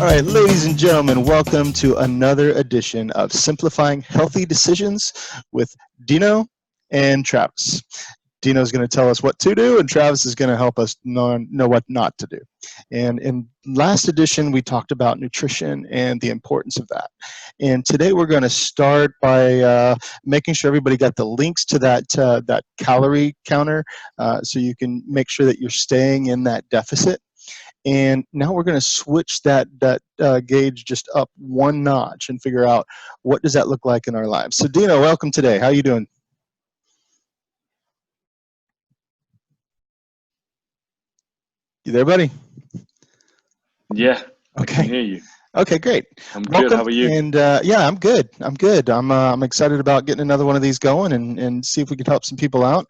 All right, ladies and gentlemen, welcome to another edition of Simplifying Healthy Decisions with Dino and Travis. Dino is going to tell us what to do, and Travis is going to help us know what not to do. And in last edition, we talked about nutrition and the importance of that. And today we're going to start by making sure everybody got the links to that calorie counter, so you can make sure that you're staying in that deficit. And now we're going to switch that gauge just up one notch and figure out what does that look like in our lives. So Dino, welcome today. How are you doing? You there, buddy? Yeah, I can Okay. hear you. Okay, great. I'm good. Welcome. How are you? And yeah, I'm good. I'm excited about getting another one of these going and see if we can help some people out.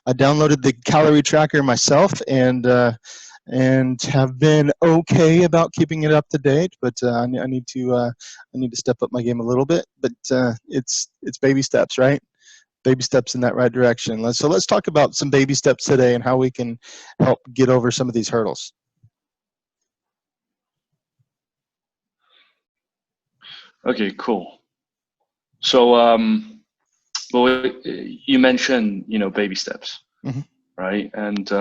I downloaded the calorie tracker myself and have been okay about keeping it up to date, but I need to step up my game a little bit. But it's baby steps, right? Baby steps in that right direction. So let's talk about some baby steps today and how we can help get over some of these hurdles. Okay, cool. So, well, you mentioned, baby steps, Mm-hmm. right? And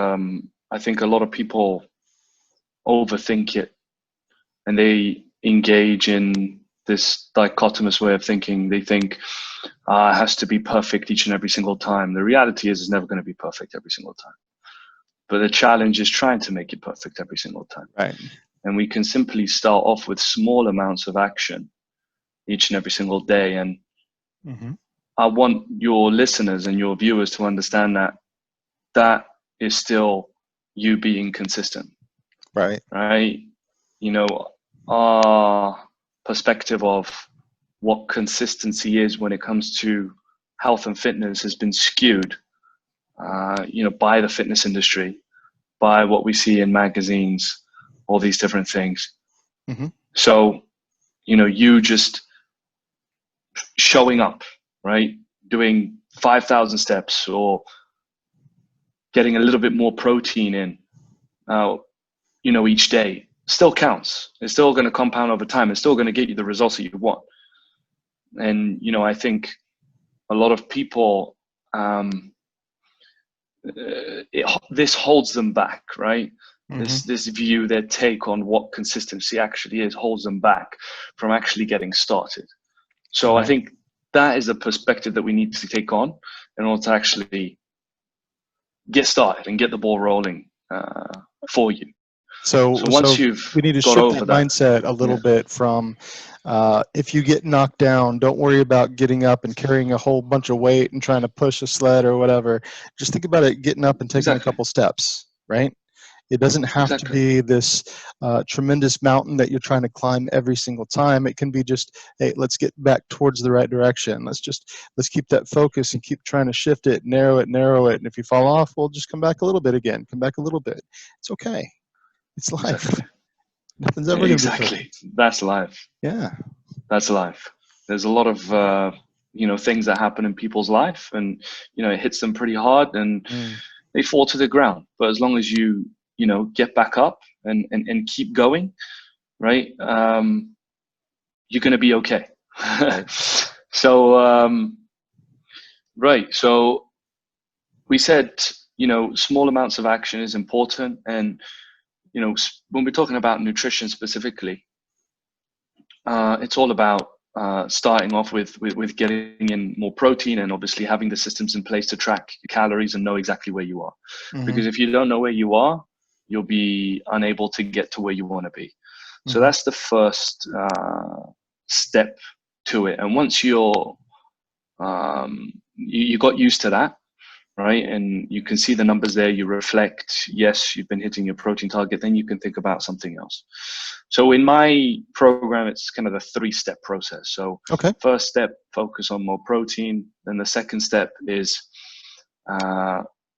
I think a lot of people overthink it, and they engage in this dichotomous way of thinking. They think it has to be perfect each and every single time. The reality is, it's never going to be perfect every single time. But the challenge is trying to make it perfect every single time. Right. And we can simply start off with small amounts of action each and every single day. And Mm-hmm. I want your listeners and your viewers to understand that that is still you being consistent. Right. Right. Our perspective of what consistency is when it comes to health and fitness has been skewed, by the fitness industry, by what we see in magazines, all these different things. Mm-hmm. So, you just showing up, right? Doing 5,000 steps or getting a little bit more protein in, each day still counts. It's still going to compound over time. It's still going to get you the results that you want. And, I think a lot of people, this holds them back, right? Mm-hmm. This view, their take on what consistency actually is, holds them back from actually getting started. So Right. I think that is a perspective that we need to take on in order to actually get started and get the ball rolling for you. So once you've we need to got shift over that that, mindset a little bit from if you get knocked down, don't worry about getting up and carrying a whole bunch of weight and trying to push a sled or whatever. Just think about it getting up and taking a couple steps, right? It doesn't have to be this tremendous mountain that you're trying to climb every single time. It can be just, hey, let's get back towards the right direction. Let's keep that focus and keep trying to shift it, narrow it. And if you fall off, we'll just come back a little bit again, come back a little bit. It's okay. It's life. Exactly. Nothing's ever going to be perfect. That's life. Yeah. That's life. There's a lot of, things that happen in people's life, and, it hits them pretty hard and they fall to the ground. But as long as you get back up and keep going, right, you're going to be okay. Right. So, right. So we said, small amounts of action is important. And, when we're talking about nutrition specifically, it's all about starting off with getting in more protein and obviously having the systems in place to track your calories and know exactly where you are. Mm-hmm. Because if you don't know where you are, you'll be unable to get to where you want to be. Mm-hmm. So that's the first step to it. And once you're you got used to that, right, and you can see the numbers there, you reflect, yes, you've been hitting your protein target, then you can think about something else. So in my program, it's kind of a 3-step process. So First step, focus on more protein. Then the second step is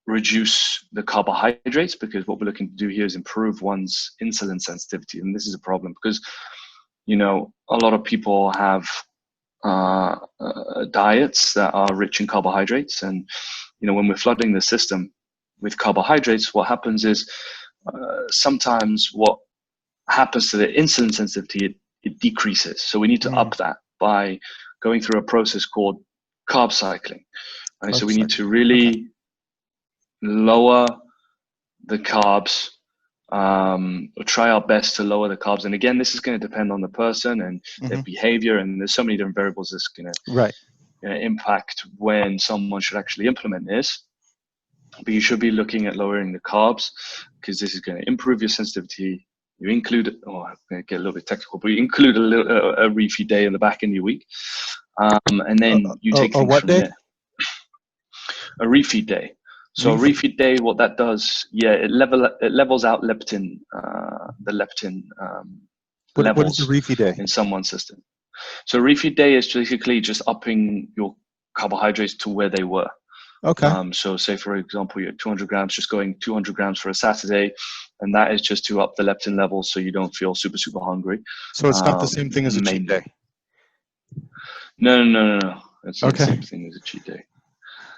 reduce the carbohydrates, because what we're looking to do here is improve one's insulin sensitivity. And this is a problem because, a lot of people have diets that are rich in carbohydrates. And, when we're flooding the system with carbohydrates, what happens is sometimes what happens to the insulin sensitivity, it decreases. So we need to up that by going through a process called carb cycling. Right? So we need to really lower the carbs, or try our best to lower the carbs. And again, this is going to depend on the person and their behavior, and there's so many different variables that's going to impact when someone should actually implement this. But you should be looking at lowering the carbs, because this is going to improve your sensitivity. You include, I'm going to get a little bit technical, but you include a refeed day in the back end of your week, and then you take things what from day? there. A refeed day. So a refeed day, what that does, it levels out leptin, the leptin levels. What is a refeed day in someone's system? So refeed day is basically just upping your carbohydrates to where they were. Okay. So say, for example, you're 200 grams, just going 200 grams for a Saturday, and that is just to up the leptin levels so you don't feel super, super hungry. So it's not the same thing as a cheat day? No. It's not the same thing as a cheat day.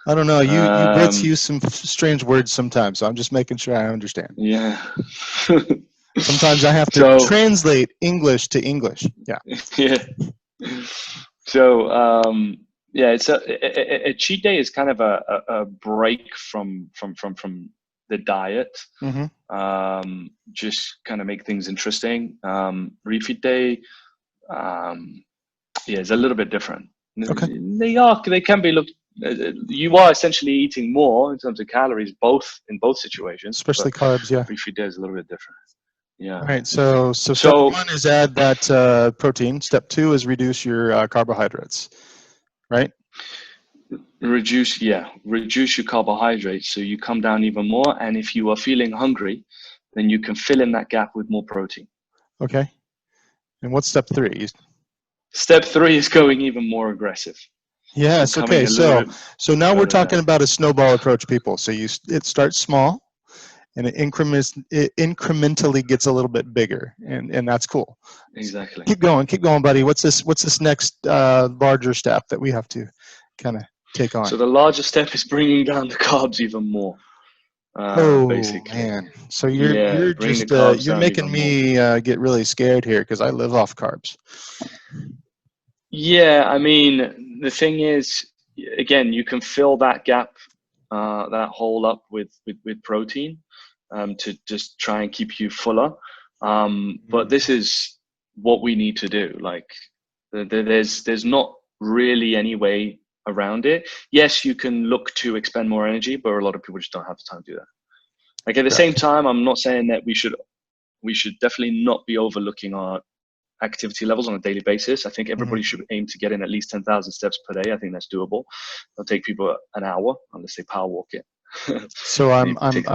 I don't know. You Brits use some strange words sometimes, so I'm just making sure I understand. Yeah. Sometimes I have to translate English to English. Yeah. Yeah. So, it's a cheat day is kind of a break from the diet. Just kind of make things interesting. Refeed day, is a little bit different. Okay. They can be looked. You are essentially eating more in terms of calories, in both situations. Especially carbs, yeah. Refeed day is a little bit different. Yeah. All right. So step one is add that protein. Step two is reduce your carbohydrates, right? Reduce your carbohydrates so you come down even more. And if you are feeling hungry, then you can fill in that gap with more protein. Okay. And what's step three? Step three is going even more aggressive. Yes. Okay. So now we're talking about a snowball approach, people. So it starts small, and it incrementally gets a little bit bigger, and that's cool. Exactly. Keep going, buddy. What's this next larger step that we have to kind of take on? So the larger step is bringing down the carbs even more. Basically. Man. So you're just you're making me get really scared here, because I live off carbs. Yeah, I mean, the thing is, again, you can fill that gap, that hole up with protein, to just try and keep you fuller. But this is what we need to do. Like, there's not really any way around it. Yes, you can look to expend more energy, but a lot of people just don't have the time to do that. Like, at the same time, I'm not saying that we should definitely not be overlooking our activity levels on a daily basis. I think everybody should aim to get in at least 10,000 steps per day. I think that's doable. It'll take people an hour unless they power walk it. So I'm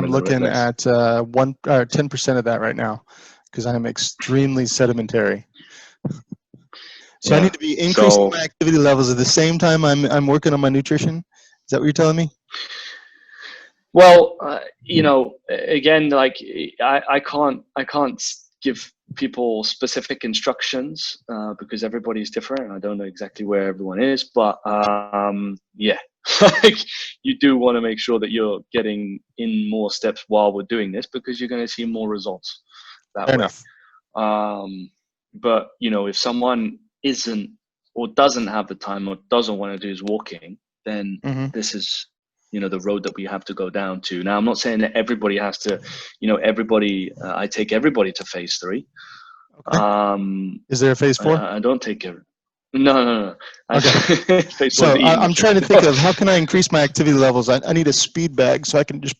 looking at 10% of that right now, because I am extremely sedimentary. So I need to be increasing my activity levels at the same time I'm working on my nutrition. Is that what you're telling me? Well, again, like I can't give people specific instructions because everybody's different. I don't know exactly where everyone is, but like, you do want to make sure that you're getting in more steps while we're doing this, because you're going to see more results that way. Enough. But if someone isn't or doesn't have the time or doesn't want to do his walking, then this is the road that we have to go down to. Now, I'm not saying that everybody has to, I take everybody to phase 3. Okay. Is there a phase 4? I don't take it. No. Okay. So I'm trying to think of how can I increase my activity levels. I need a speed bag so I can just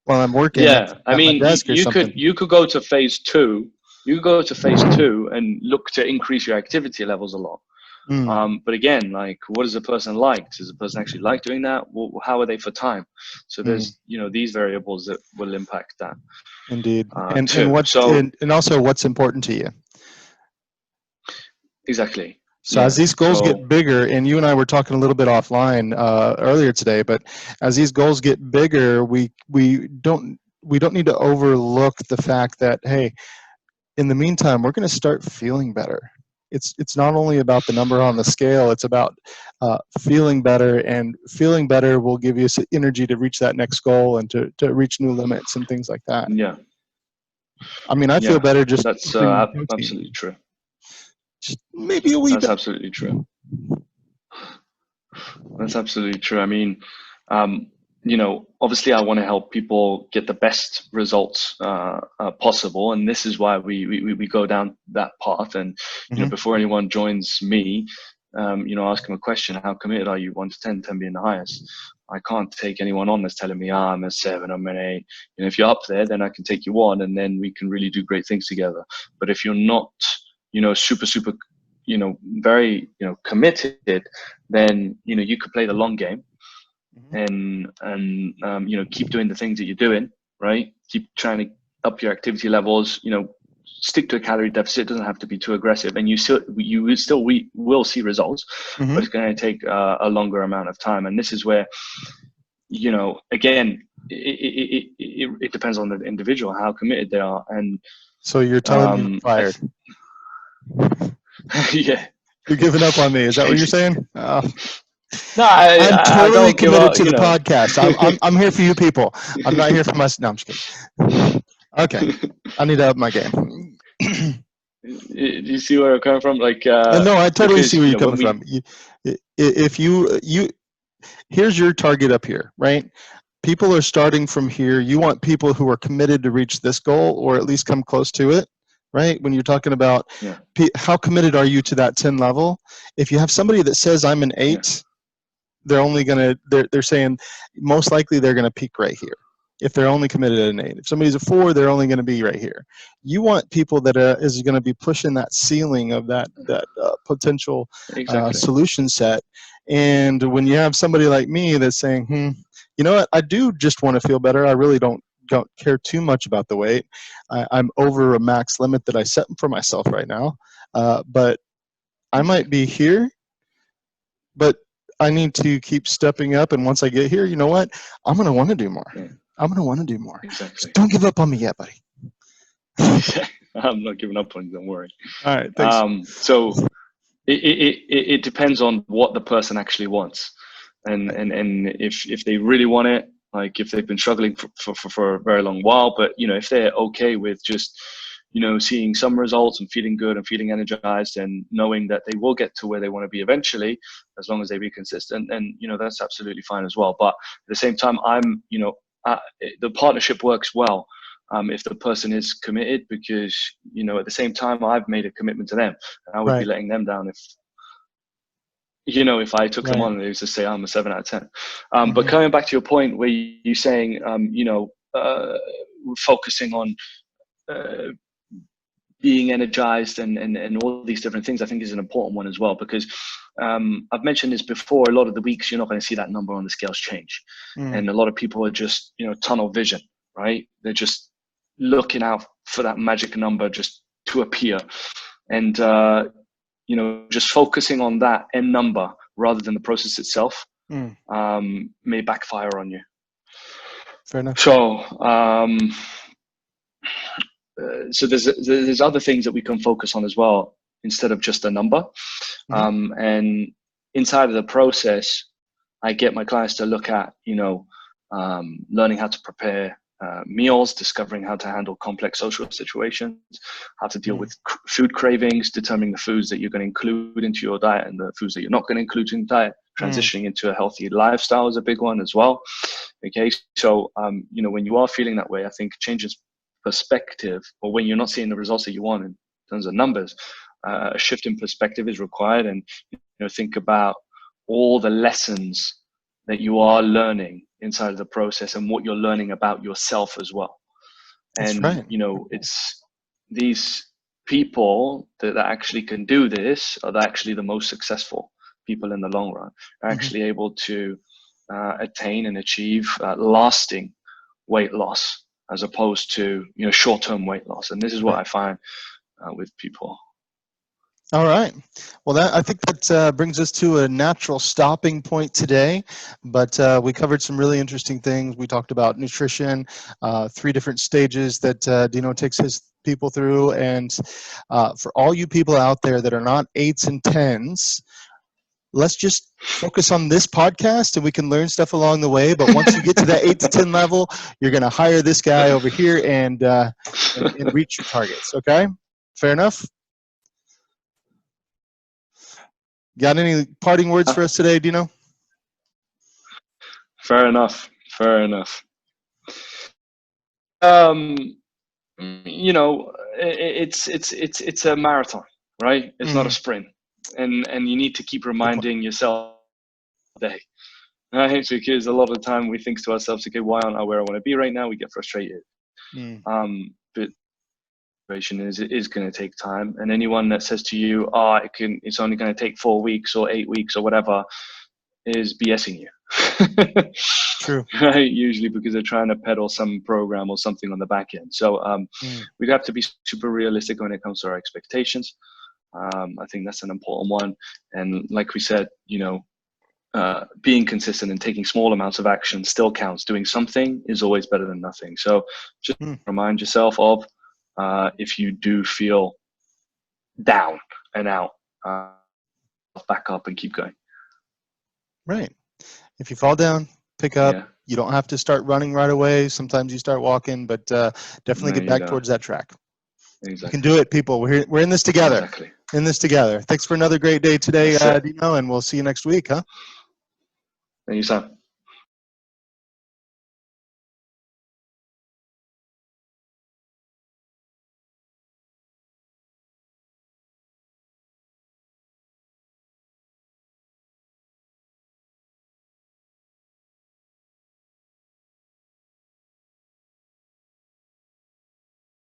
while I'm working. Yeah, I mean, you could go to phase 2. You could go to phase 2 and look to increase your activity levels a lot. But again, like, what is a person like? Does a person actually like doing that? Well, how are they for time? So there's these variables that will impact that. Indeed. And also what's important to you. Exactly. So as these goals get bigger, and you and I were talking a little bit offline earlier today, but as these goals get bigger, we don't need to overlook the fact that, hey, in the meantime, we're going to start feeling better. It's not only about the number on the scale, it's about feeling better, and feeling better will give you energy to reach that next goal and to reach new limits and things like that. Yeah. I mean, I feel Yeah, better just that's including the protein. absolutely true. Just maybe a wee That's bit. absolutely true. That's absolutely true. I mean, obviously, I want to help people get the best results possible, and this is why we go down that path. And Hmm. before anyone joins me, ask them a question: How committed are you? 1 to 10, 10 being the highest. I can't take anyone on that's telling me, I'm a 7, I'm an 8. If you're up there, then I can take you on, and then we can really do great things together. But if you're not, super, super, very, committed, then you could play the long game and keep doing the things that you're doing, right? Keep trying to up your activity levels. Stick to a calorie deficit. It doesn't have to be too aggressive, and we will see results, Hmm. but it's going to take a longer amount of time. And this is where again, it depends on the individual how committed they are. And So you're telling me you're fired? Yeah, You're giving up on me? Is that what you're saying? no, I'm I totally don't give committed up. to the podcast. I'm here for you people. I'm not here for my. No, I'm just kidding. Okay, I need to up my game. Do you see where I'm coming from? Like, No, I totally see because where you're coming when from. we, If you here's your target up here, right? People are starting from here. You want people who are committed to reach this goal or at least come close to it, right? When you're talking about yeah, how committed are you to that 10 level? If you have somebody that says I'm an yeah, 8, they're saying most likely they're going to peak right here. If they're only committed at an 8, if somebody's a 4, they're only going to be right here. You want people that is going to be pushing that ceiling of that potential exactly. solution set. And when you have somebody like me that's saying, you know what, I do just want to feel better. I really don't care too much about the weight. I'm over a max limit that I set for myself right now, but I might be here, but I need to keep stepping up. And once I get here, you know what? I'm going to want to do more. Yeah, I'm going to want to do more. exactly. Just don't give up on me yet, buddy. I'm not giving up on you. Don't worry. All right. Thanks. So it depends on what the person actually wants, and if they really want it, like if they've been struggling for a very long while, but if they're okay with just seeing some results and feeling good and feeling energized and knowing that they will get to where they want to be eventually, as long as they be consistent, and that's absolutely fine as well. But at the same time, the partnership works well if the person is committed, because at the same time I've made a commitment to them, and I would be Right. letting them down if I took them Right. on and they used to say I'm a 7 out of 10. But Mm-hmm. coming back to your point where you saying focusing on being energized and all these different things, I think is an important one as well, because I've mentioned this before. A lot of the weeks you're not going to see that number on the scales change, Mm. and a lot of people are just tunnel vision, right? They're just looking out for that magic number just to appear, and just focusing on that end number rather than the process itself Mm. may backfire on you. Fair enough. So so there's other things that we can focus on as well instead of just a number. Mm-hmm. And inside of the process, I get my clients to look at learning how to prepare meals, discovering how to handle complex social situations, how to deal with food cravings, determining the foods that you're going to include into your diet and the foods that you're not going to include in diet. Transitioning into a healthy lifestyle is a big one as well. Okay, so when you are feeling that way, I think changes perspective, or when you're not seeing the results that you want in terms of numbers, a shift in perspective is required, and think about all the lessons that you are learning inside of the process and what you're learning about yourself as well. That's And right. it's these people that actually can do this are actually the most successful people in the long run, are Mm-hmm. actually able to attain and achieve lasting weight loss, as opposed to short-term weight loss. And this is what Right. I find with people. All right. Well, I think that brings us to a natural stopping point today. But we covered some really interesting things. We talked about nutrition, 3 different stages that Dino takes his people through. And for all you people out there that are not 8s and 10s, let's just focus on this podcast and we can learn stuff along the way. But once you get to that 8 to 10 level, you're going to hire this guy over here and reach your targets. Okay? Fair enough? Got any parting words for us today, Dino? Fair enough. Fair enough. You know, it's a marathon, right? It's not a sprint, and you need to keep reminding yourself day, right? Because a lot of the time we think to ourselves, okay, why aren't I where I want to be right now? We get frustrated. But it is going to take time, and anyone that says to you, "Oh, it's only going to take 4 weeks or 8 weeks or whatever," is BSing you. True. Right? Usually because they're trying to peddle some program or something on the back end. So we'd have to be super realistic when it comes to our expectations. I think that's an important one. And like we said, you know, being consistent and taking small amounts of action still counts. Doing something is always better than nothing. So just remind yourself of, if you do feel down and out, back up and keep going. Right. If you fall down, pick up. Yeah. You don't have to start running right away. Sometimes you start walking, but definitely get back towards that track. Exactly. You can do it, people. We're in this together. Exactly. In this together. Thanks for another great day today, Dino, and we'll see you next week, huh? Thank you, Sam.